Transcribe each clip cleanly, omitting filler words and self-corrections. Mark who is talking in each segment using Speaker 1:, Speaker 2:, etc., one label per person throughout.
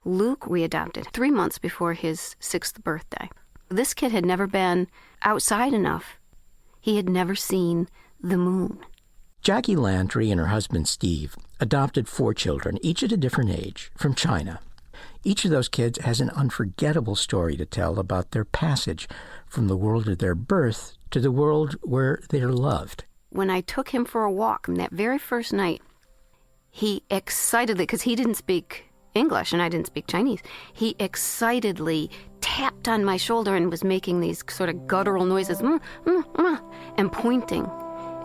Speaker 1: Luke we adopted 3 months before his 6th birthday. This kid had never been outside enough. He had never seen the moon.
Speaker 2: Jackie Landry and her husband Steve adopted 4 children, each at a different age, from China. Each of those kids has an unforgettable story to tell about their passage from the world of their birth to the world where they're loved.
Speaker 1: When I took him for a walk that very first night, he excitedly, because he didn't speak English and I didn't speak Chinese, he excitedly tapped on my shoulder and was making these sort of guttural noises, and pointing.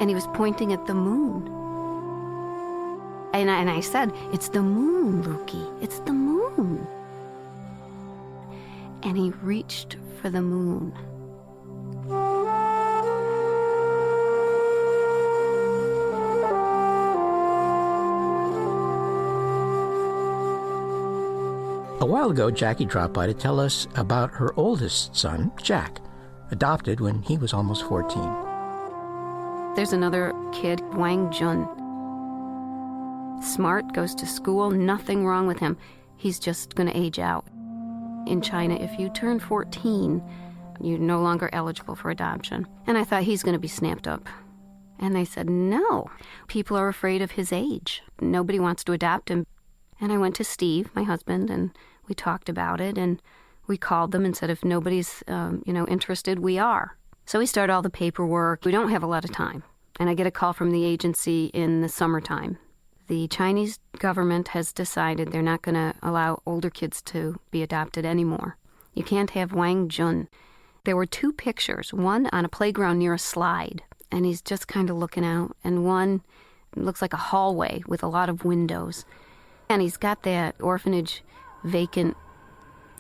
Speaker 1: And he was pointing at the moon. And I said, "It's the moon, Lukey. It's the moon." And he reached for the moon.
Speaker 2: A while ago, Jackie dropped by to tell us about her oldest son, Jack, adopted when he was almost 14.
Speaker 1: There's another kid, Wang Jun. Smart, goes to school, nothing wrong with him. He's just going to age out. In China, if you turn 14, you're no longer eligible for adoption. And I thought he's going to be snapped up. And they said, no, people are afraid of his age. Nobody wants to adopt him. And I went to Steve, my husband, and we talked about it, and we called them and said, if nobody's, interested, we are. So we start all the paperwork. We don't have a lot of time. And I get a call from the agency in the summertime. The Chinese government has decided they're not going to allow older kids to be adopted anymore. You can't have Wang Jun. There were 2 pictures, one on a playground near a slide, and he's just kind of looking out, and one looks like a hallway with a lot of windows. And he's got that orphanage vacant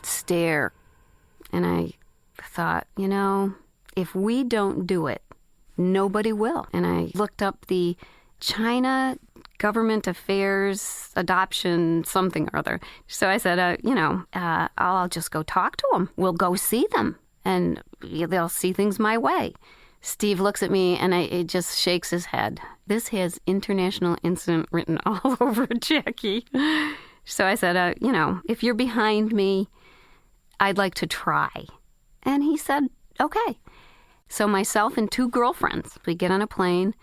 Speaker 1: stare. And I thought, if we don't do it, nobody will. And I looked up the China Government Affairs Adoption something or other. So I said, I'll just go talk to them. We'll go see them, and they'll see things my way. Steve looks at me, and it just shakes his head. This has international incident written all over it, Jackie. So I said, if you're behind me, I'd like to try. And he said, okay. So myself and 2 girlfriends, we get on a plane,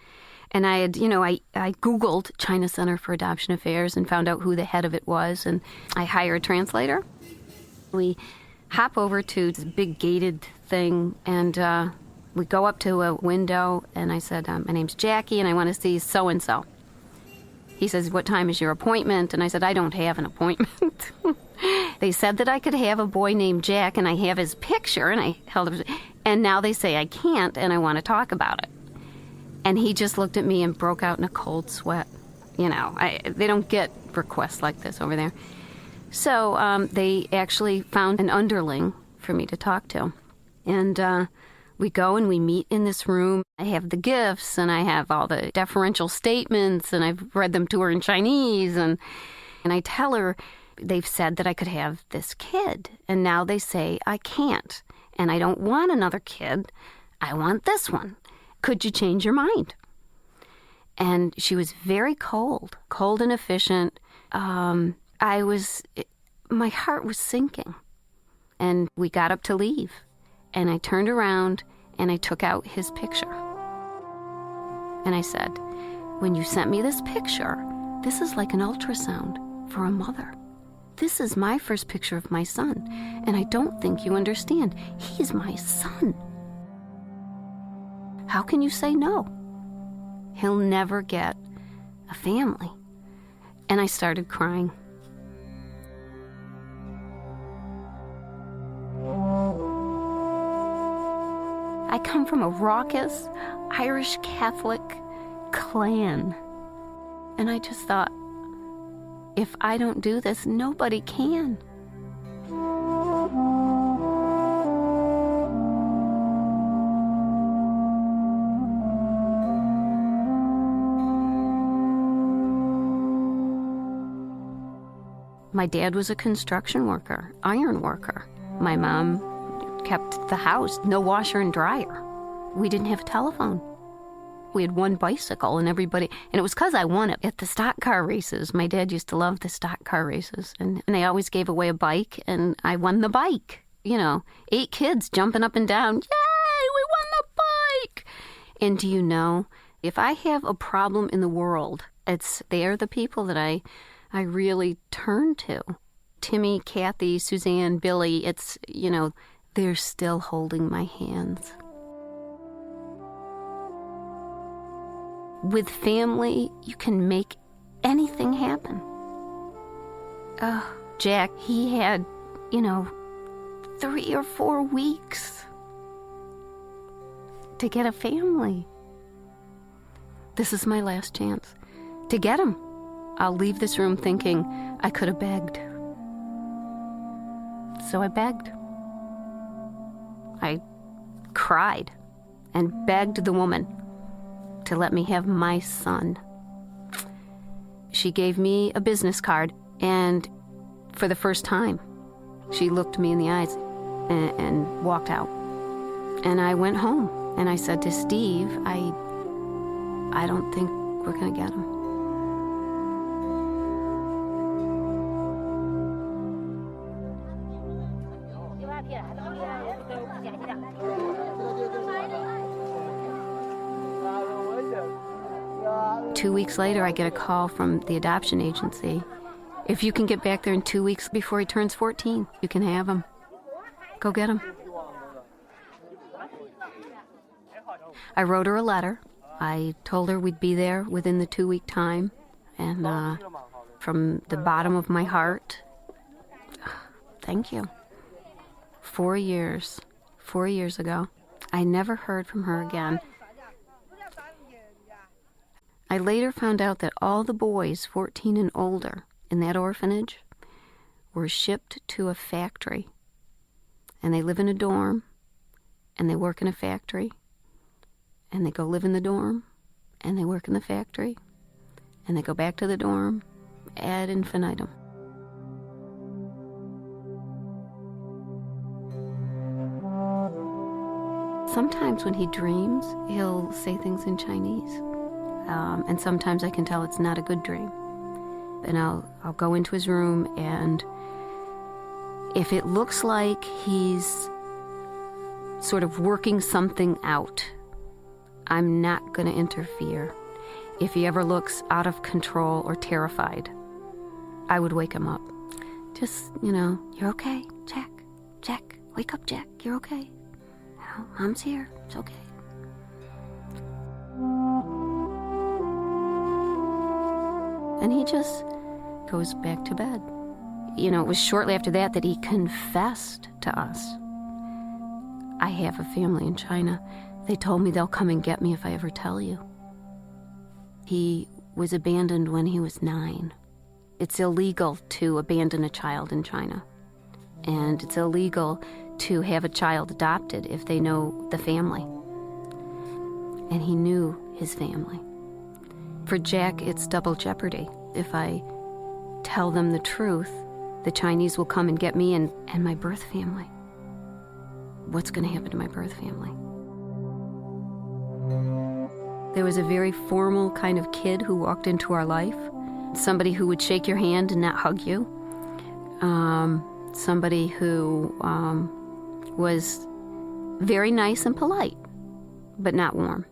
Speaker 1: and I had, I Googled China Center for Adoption Affairs and found out who the head of it was, and I hired a translator. We hop over to this big gated thing, and we go up to a window, and I said, my name's Jackie, and I want to see so-and-so. He says, what time is your appointment? And I said, I don't have an appointment. They said that I could have a boy named Jack, and I have his picture, and I held it. And now they say I can't, and I want to talk about it. And he just looked at me and broke out in a cold sweat. They don't get requests like this over there. So they actually found an underling for me to talk to. And we go and we meet in this room. I have the gifts, and I have all the deferential statements, and I've read them to her in Chinese. And I tell her, they've said that I could have this kid, and now they say I can't. And I don't want another kid. I want this one. Could you change your mind? And she was very cold and efficient. My heart was sinking. And we got up to leave. And I turned around and I took out his picture. And I said, when you sent me this picture, this is like an ultrasound for a mother. This is my first picture of my son, and I don't think you understand. He's my son. How can you say no? He'll never get a family. And I started crying. I come from a raucous Irish Catholic clan, and I just thought, if I don't do this, nobody can. My dad was a construction worker, iron worker. My mom kept the house, no washer and dryer. We didn't have a telephone. We had one bicycle and everybody, and it was because I won it at the stock car races. My dad used to love the stock car races, and they always gave away a bike, and I won the bike. 8 kids jumping up and down. Yay, we won the bike! And do you know, if I have a problem in the world, they're the people that I really turn to. Timmy, Kathy, Suzanne, Billy, they're still holding my hands. With family, you can make anything happen. Jack, he had, 3 or 4 weeks to get a family. This is my last chance to get him. I'll leave this room thinking I could have begged. So I begged. I cried and begged the woman to let me have my son. She gave me a business card, and for the first time, she looked me in the eyes and walked out. And I went home, and I said to Steve, I don't think we're going to get him. Two weeks later, I get a call from the adoption agency. If you can get back there in 2 weeks before he turns 14, you can have him. Go get him. I wrote her a letter. I told her we'd be there within the 2-week time. And from the bottom of my heart, thank you. 4 years ago, I never heard from her again. I later found out that all the boys 14 and older in that orphanage were shipped to a factory. And they live in a dorm, and they work in a factory, and they go live in the dorm, and they work in the factory, and they go back to the dorm ad infinitum. Sometimes when he dreams, he'll say things in Chinese. And sometimes I can tell it's not a good dream. And I'll go into his room, and if it looks like he's sort of working something out, I'm not going to interfere. If he ever looks out of control or terrified, I would wake him up. Just, you're okay, Jack. Jack, wake up, Jack. You're okay. Mom's here. It's okay. And he just goes back to bed. It was shortly after that he confessed to us. I have a family in China. They told me they'll come and get me if I ever tell you. He was abandoned when he was 9. It's illegal to abandon a child in China. And it's illegal to have a child adopted if they know the family. And he knew his family. For Jack, it's double jeopardy. If I tell them the truth, the Chinese will come and get me and my birth family. What's going to happen to my birth family? There was a very formal kind of kid who walked into our life. Somebody who would shake your hand and not hug you. Somebody who was very nice and polite, but not warm.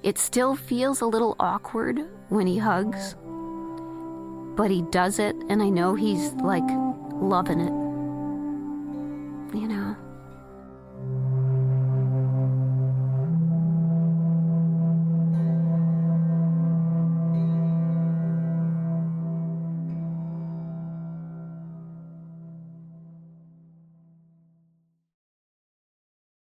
Speaker 1: It still feels a little awkward when he hugs, but he does it, and I know he's, loving it.